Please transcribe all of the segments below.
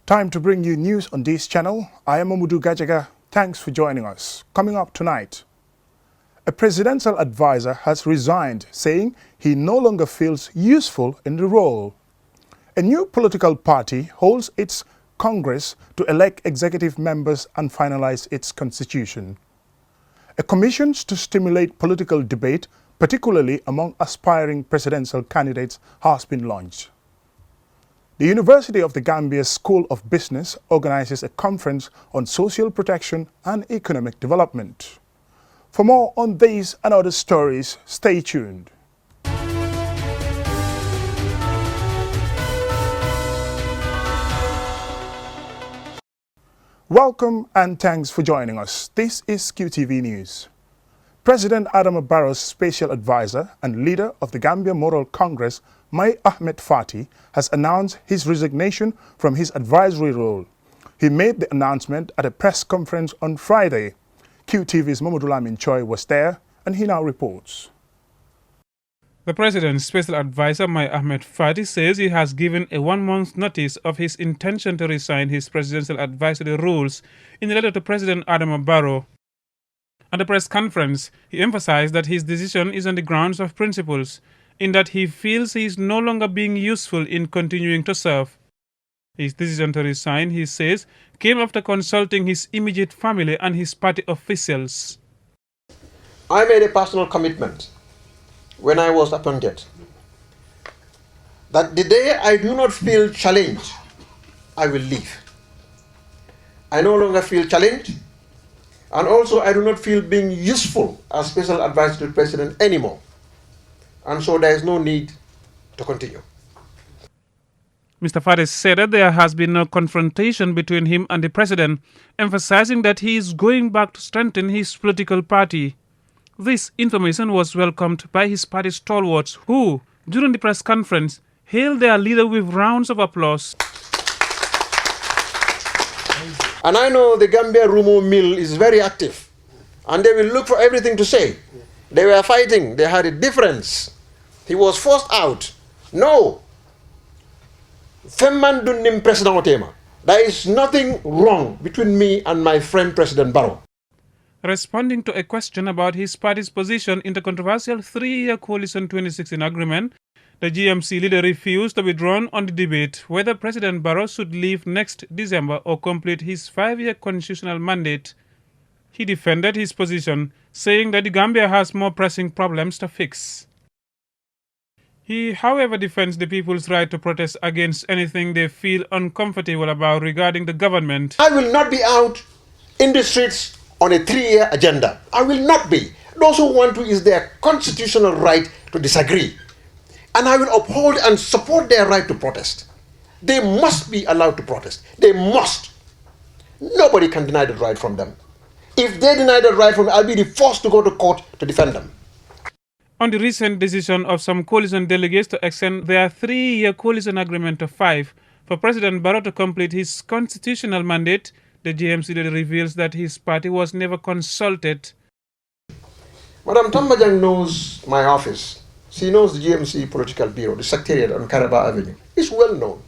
Time to bring you news on this channel. I am Amudu Gajaga. Thanks for joining us. Coming up tonight, a presidential advisor has resigned, saying he no longer feels useful in the role. A new political party holds its Congress to elect executive members and finalize its constitution. A commission to stimulate political debate, particularly among aspiring presidential candidates, has been launched. The University of the Gambia School of Business organizes a conference on social protection and economic development. For more on these and other stories, stay tuned. Welcome and thanks for joining us. This is QTV News. President Adama Barrow's special advisor and leader of the Gambia Moral Congress, Mai Ahmed Fati, has announced his resignation from his advisory role. He made the announcement at a press conference on Friday. QTV's Mamudulamin Choi was there and he now reports. The President's special advisor, Mai Ahmed Fati, says he has given a 1-month notice of his intention to resign his presidential advisory roles in a letter to President Adama Barrow. At the press conference, he emphasized that his decision is on the grounds of principles, in that he feels he is no longer being useful in continuing to serve. His decision to resign, he says, came after consulting his immediate family and his party officials. I made a personal commitment when I was appointed that the day I do not feel challenged, I will leave. I no longer feel challenged, and also I do not feel being useful as special advisor to the President anymore. And so there is no need to continue. Mr. Fati said that there has been no confrontation between him and the President, emphasizing that he is going back to strengthen his political party. This information was welcomed by his party stalwarts who, during the press conference, hailed their leader with rounds of applause. And I know the Gambia Rumo Mill is very active, and they will look for everything to say. They were fighting, they had a difference. He was forced out. No. There is nothing wrong between me and my friend President Barrow. Responding to a question about his party's position in the controversial 3-year Coalition 2016 agreement, the GMC leader refused to be drawn on the debate whether President Barrow should leave next December or complete his 5-year constitutional mandate. He defended his position, saying that the Gambia has more pressing problems to fix. He, however, defends the people's right to protest against anything they feel uncomfortable about regarding the government. I will not be out in the streets on a 3-year agenda. I will not be. Those who want to is their constitutional right to disagree. And I will uphold and support their right to protest. They must be allowed to protest. They must. Nobody can deny the right from them. If they deny the right from me, I'll be forced to go to court to defend them. On the recent decision of some coalition delegates to extend their 3-year coalition agreement to 5 for President Barrow to complete his constitutional mandate, the GMC leader reveals that his party was never consulted. Madam Tambajang knows my office. She knows the GMC Political Bureau, the Secretariat on Caraba Avenue. It's well known.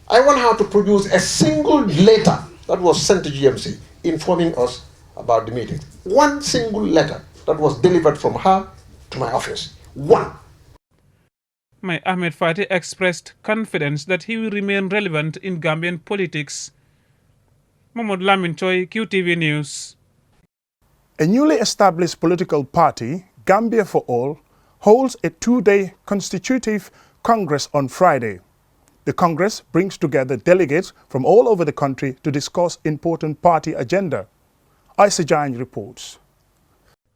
I want her to produce a single letter that was sent to GMC informing us about the meeting. One single letter that was delivered from her to my office. One. Mai Ahmed Fati expressed confidence that he will remain relevant in Gambian politics. Mamudulamin Choi, QTV News. A newly established political party, Gambia For All, holds a 2-day constitutive Congress on Friday. The Congress brings together delegates from all over the country to discuss important party agenda. Islamic reports.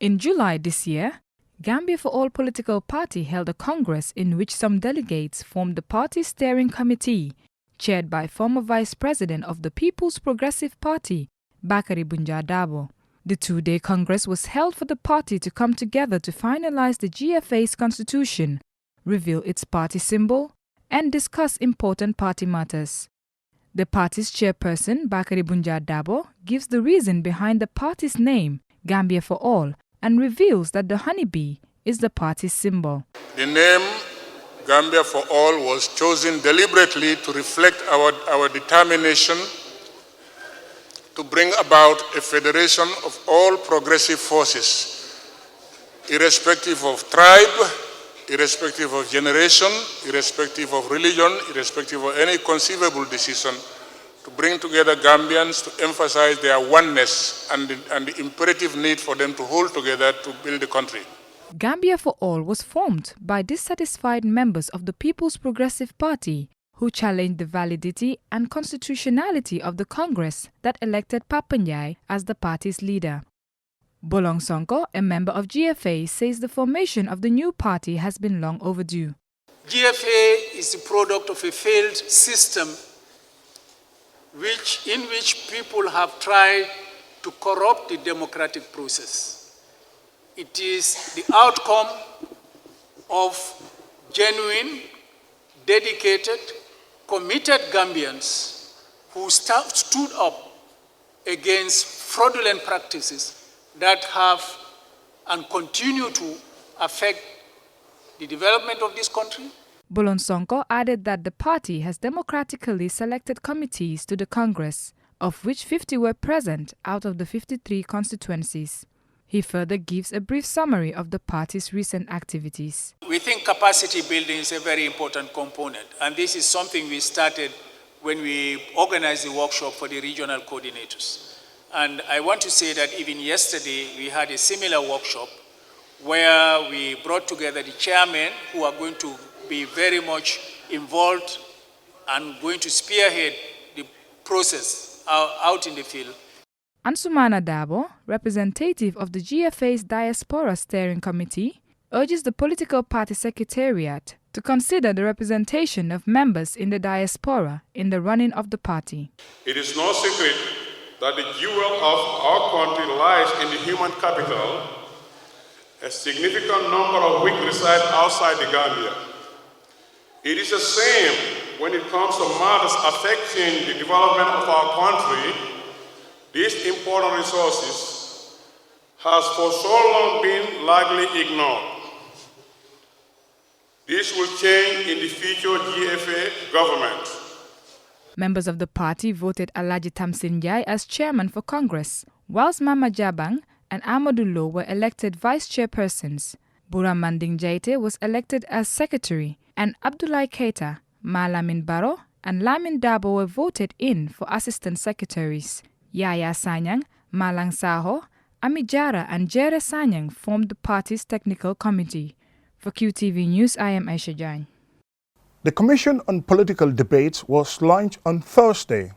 In July this year, Gambia For All political party held a congress in which some delegates formed the party's steering committee, chaired by former Vice President of the People's Progressive Party, Bakari Bunjadabo. The 2-day congress was held for the party to come together to finalize the GFA's constitution, reveal its party symbol, and discuss important party matters. The party's chairperson, Bakari Bunjadabo, gives the reason behind the party's name, Gambia For All, and reveals that the honeybee is the party's symbol. The name Gambia for All was chosen deliberately to reflect our determination to bring about a federation of all progressive forces, irrespective of tribe, irrespective of generation, irrespective of religion, irrespective of any conceivable decision, to bring together Gambians to emphasize their oneness and the imperative need for them to hold together to build the country. Gambia for All was formed by dissatisfied members of the People's Progressive Party who challenged the validity and constitutionality of the Congress that elected Papa Njai as the party's leader. Bolong Sonko, a member of GFA, says the formation of the new party has been long overdue. GFA is the product of a failed system in which people have tried to corrupt the democratic process. It is the outcome of genuine, dedicated, committed Gambians who stood up against fraudulent practices that have and continue to affect the development of this country. Bolong Sonko added that the party has democratically selected committees to the Congress, of which 50 were present out of the 53 constituencies. He further gives a brief summary of the party's recent activities. We think capacity building is a very important component, and this is something we started when we organized the workshop for the regional coordinators. And I want to say that even yesterday we had a similar workshop where we brought together the chairmen who are going to be very much involved and going to spearhead the process out in the field. Ansumana Dabo, representative of the GFA's Diaspora Steering Committee, urges the political party secretariat to consider the representation of members in the diaspora in the running of the party. It is no secret that the jewel of our country lies in the human capital, a significant number of which reside outside the Gambia. It is the same when it comes to matters affecting the development of our country. These important resources has for so long been largely ignored. This will change in the future GFA government. Members of the party voted Alaji Tamsin Njai as chairman for Congress, whilst Mama Jabang and Amadou Lo were elected vice chairpersons. Bura Manding Jaite was elected as secretary, and Abdoulaye Keita, Malamin Baro, and Lamin Dabo were voted in for assistant secretaries. Yaya Sanyang, Malang Saho, Amijara, and Jere Sanyang formed the party's technical committee. For QTV News, I am Aisha Jain. The Commission on Political Debates was launched on Thursday.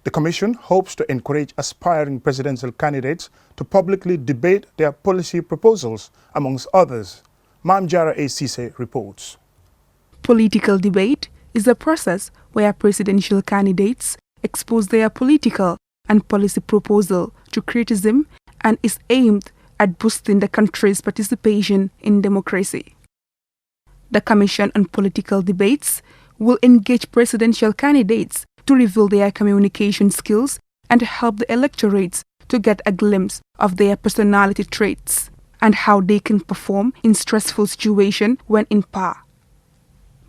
The Commission hopes to encourage aspiring presidential candidates to publicly debate their policy proposals, amongst others. Mamjara A. Sise reports. Political debate is a process where presidential candidates expose their political and policy proposal to criticism and is aimed at boosting the country's participation in democracy. The Commission on Political Debates will engage presidential candidates to reveal their communication skills and help the electorates to get a glimpse of their personality traits and how they can perform in stressful situations when in power.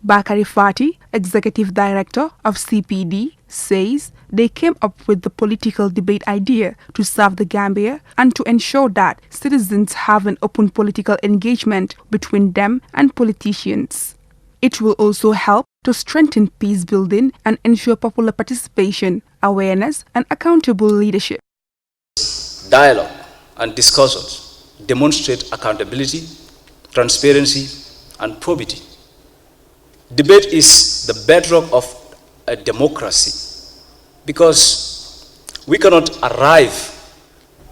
Bakari Fati, Executive Director of CPD, says they came up with the political debate idea to serve the Gambia and to ensure that citizens have an open political engagement between them and politicians. It will also help to strengthen peace building and ensure popular participation, awareness, and accountable leadership. Dialogue and discussions demonstrate accountability, transparency, and probity. Debate is the bedrock of a democracy because we cannot arrive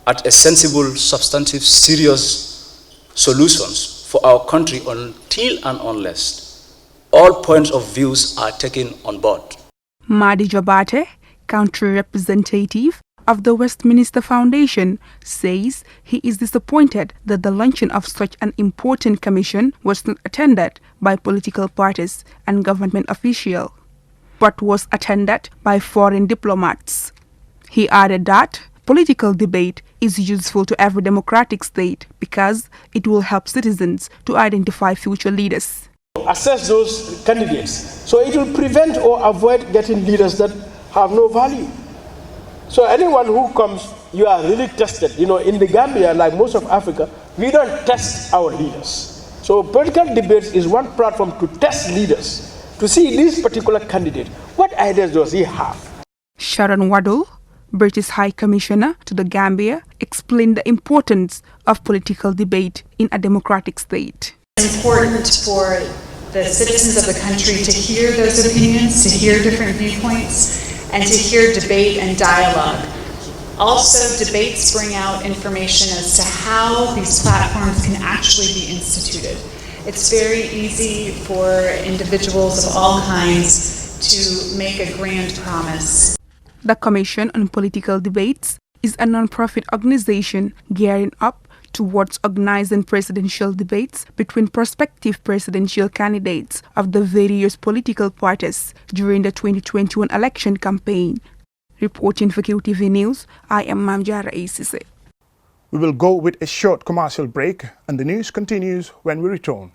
at a sensible, substantive, serious solutions for our country until and unless all points of views are taken on board. Madi Jabate, country representative of the Westminster Foundation, says he is disappointed that the launching of such an important commission was not attended by political parties and government officials, but was attended by foreign diplomats. He added that political debate is useful to every democratic state because it will help citizens to identify future leaders. assess those candidates. So it will prevent or avoid getting leaders that have no value. So anyone who comes, you are really tested. In the Gambia, like most of Africa, we don't test our leaders. So political debates is one platform to test leaders, to see this particular candidate, what ideas does he have? Sharon Waddell, British High Commissioner to the Gambia, explained the importance of political debate in a democratic state. It's important for the citizens of the country to hear those opinions, to hear different viewpoints, and to hear debate and dialogue. Also, debates bring out information as to how these platforms can actually be instituted. It's very easy for individuals of all kinds to make a grand promise. The Commission on Political Debates is a non-profit organization gearing up towards organizing presidential debates between prospective presidential candidates of the various political parties during the 2021 election campaign. Reporting for QTV News, I am Mamjara Isise. We will go with a short commercial break and the news continues when we return.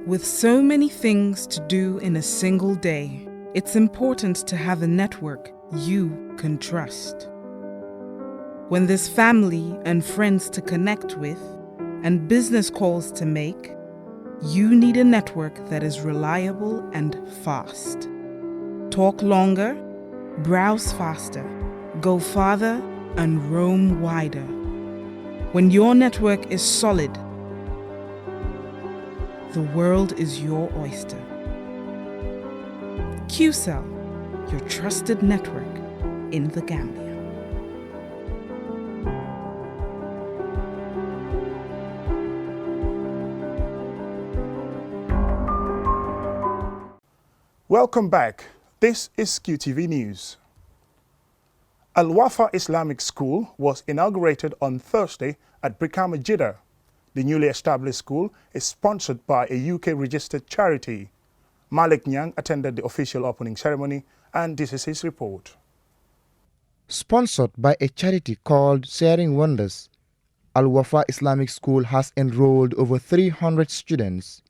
With so many things to do in a single day, it's important to have a network you can trust. When there's family and friends to connect with and business calls to make, you need a network that is reliable and fast. Talk longer, browse faster, go farther, and roam wider. When your network is solid, the world is your oyster. QCell, your trusted network in the Gambia. Welcome back. This is QTV News. Alofa Islamic School was inaugurated on Thursday at Brikama, Jeddah. The newly established school is sponsored by a UK-registered charity. Malik Nyang attended the official opening ceremony, and this is his report. Sponsored by a charity called Sharing Wonders, Al-Wafa Islamic School has enrolled over 300 students.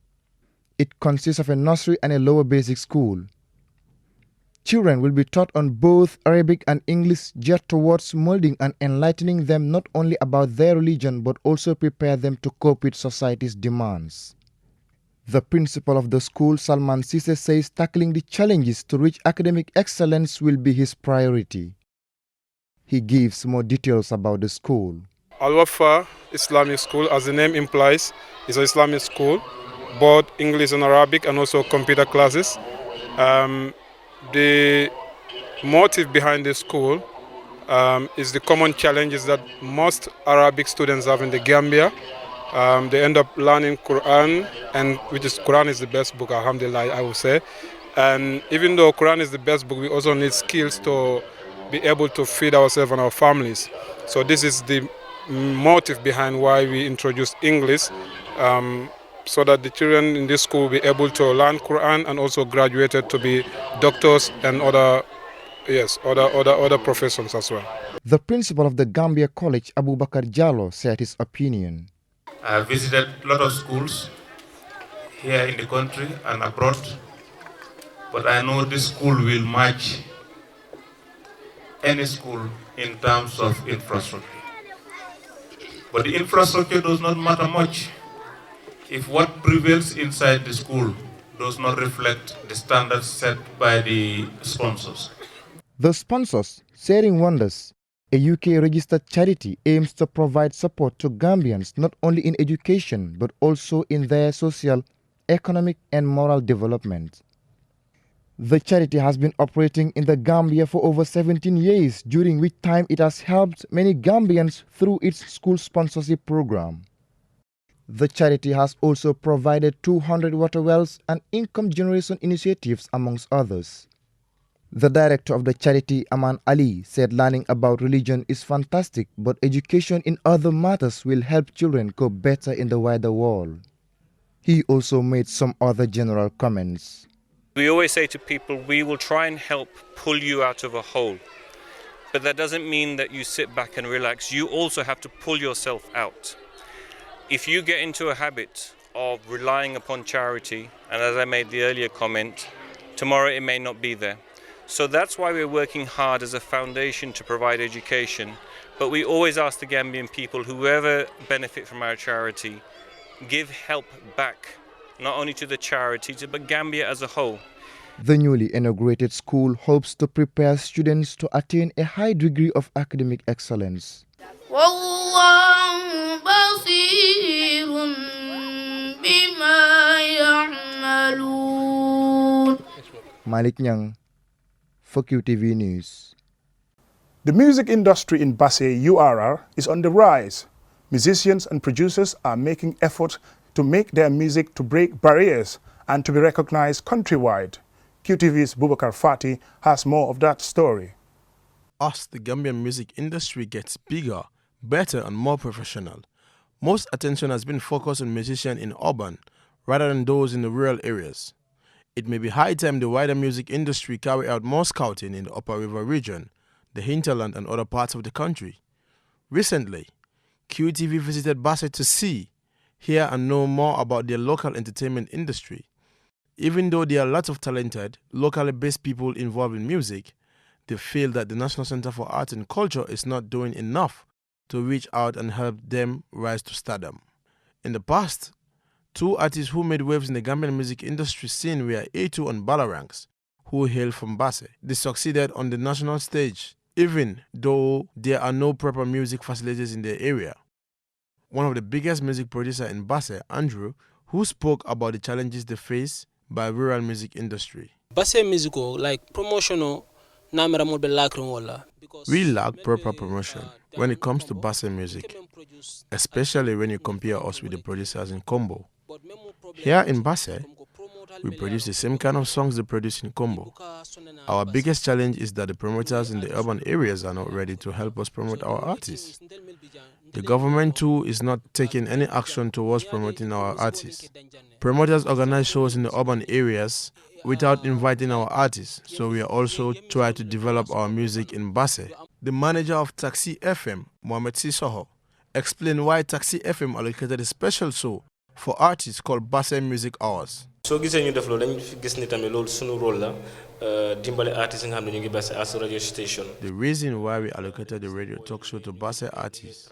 It consists of a nursery and a lower basic school. Children will be taught on both Arabic and English, geared towards molding and enlightening them not only about their religion but also prepare them to cope with society's demands. The principal of the school, Salman Sise, says tackling the challenges to reach academic excellence will be his priority. He gives more details about the school. Al-Wafa Islamic School, as the name implies, is an Islamic school, both English and Arabic, and also computer classes. The motive behind the school is the common challenges that most Arabic students have in the Gambia. They end up learning Quran, and Quran is the best book, alhamdulillah, I would say. And even though Quran is the best book, we also need skills to be able to feed ourselves and our families. So this is the motive behind why we introduced English, so that the children in this school will be able to learn Quran and also graduated to be doctors and other professions as well. The principal of the Gambia College, Abu Bakar Jallo, said his opinion. I have visited a lot of schools here in the country and abroad, but I know this school will match any school in terms of infrastructure. But the infrastructure does not matter much if what prevails inside the school does not reflect the standards set by the sponsors. The sponsors, Sharing Wonders, a UK-registered charity, aims to provide support to Gambians not only in education but also in their social, economic and moral development. The charity has been operating in the Gambia for over 17 years, during which time it has helped many Gambians through its school sponsorship program. The charity has also provided 200 water wells and income generation initiatives, amongst others. The director of the charity, Aman Ali, said learning about religion is fantastic, but education in other matters will help children cope better in the wider world. He also made some other general comments. We always say to people, we will try and help pull you out of a hole. But that doesn't mean that you sit back and relax. You also have to pull yourself out. If you get into a habit of relying upon charity, and as I made the earlier comment, tomorrow it may not be there. So that's why we're working hard as a foundation to provide education. But we always ask the Gambian people, whoever benefit from our charity, give help back, not only to the charity, but Gambia as a whole. The newly inaugurated school hopes to prepare students to attain a high degree of academic excellence. Malik Nyang for QTV News. The music industry in Basse URR is on the rise. Musicians and producers are making efforts to make their music to break barriers and to be recognized countrywide. QTV's Bubakar Fati has more of that story. As the Gambian music industry gets bigger, better and more professional, most attention has been focused on musicians in urban rather than those in the rural areas. It may be high time the wider music industry carry out more scouting in the Upper River region, the hinterland and other parts of the country. Recently, QTV visited Basse to see, hear and know more about their local entertainment industry. Even though there are lots of talented, locally based people involved in music, they feel that the National Center for Art and Culture is not doing enough to reach out and help them rise to stardom. In the past, two artists who made waves in the Gambian music industry scene were A2 and Balarangs, who hail from Basse. They succeeded on the national stage, even though there are no proper music facilities in their area. One of the biggest music producers in Basse, Andrew, who spoke about the challenges they face by rural music industry. Basse musical, like promotional, we lack proper promotion when it comes to Basse music, especially when you compare us with the producers in Combo. Here in Basse, we produce the same kind of songs they produce in Combo. Our biggest challenge is that the promoters in the urban areas are not ready to help us promote our artists. The government too is not taking any action towards promoting our artists. Promoters organize shows in the urban areas without inviting our artists, so we are also trying to develop our music in Basse. The manager of Taxi FM, Mohamed Sissoho, explained why Taxi FM allocated a special show for artists called Basse Music Hours. So gisee ñu def loolu dañu gis ni tamit loolu sunu rôle la dimbale artistes yi nga xam ne ñu ngi Basse as a radio station. The reason why we allocated the radio talk show to Basse artists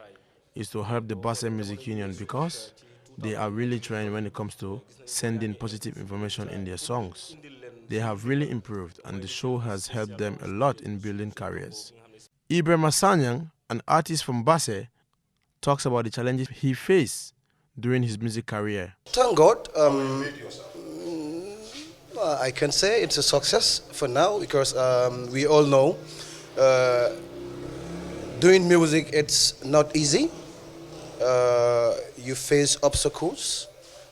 is to help the Basse Music Union because they are really trying when it comes to sending positive information in their songs. They have really improved and the show has helped them a lot in building careers. Ibrahim Asanyang, an artist from Basse, talks about the challenges he faced during his music career. Thank God, I can say it's a success for now because we all know doing music it's not easy. You face obstacles,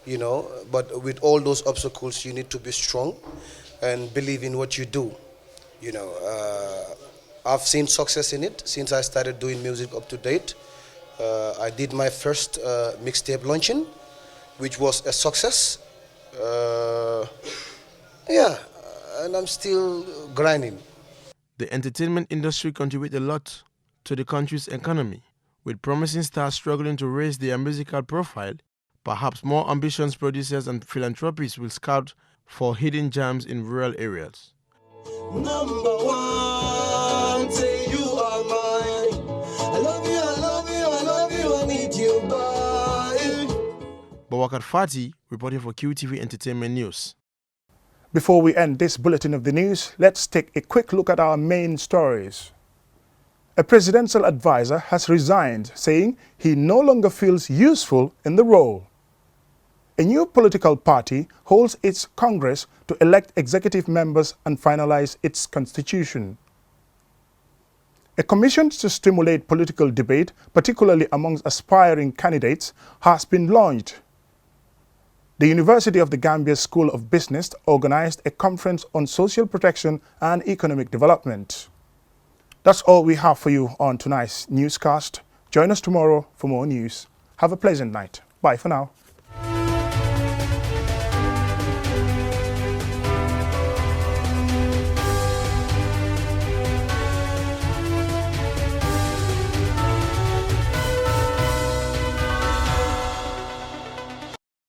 you know, but with all those obstacles you need to be strong and believe in what you do. You know, I've seen success in it since I started doing music up to date. I did my first mixtape launching, which was a success. Yeah, and I'm still grinding. The entertainment industry contributes a lot to the country's economy. With promising stars struggling to raise their musical profile, perhaps more ambitious producers and philanthropists will scout for hidden gems in rural areas. Number one, say you are mine. I love you, I love you, I love you, I need you by. Bubakar Fati reporting for QTV Entertainment News. Before we end this bulletin of the news, let's take a quick look at our main stories. A presidential advisor has resigned, saying he no longer feels useful in the role. A new political party holds its Congress to elect executive members and finalize its constitution. A commission to stimulate political debate, particularly amongst aspiring candidates, has been launched. The University of the Gambia School of Business organized a conference on social protection and economic development. That's all we have for you on tonight's newscast. Join us tomorrow for more news. Have a pleasant night. Bye for now.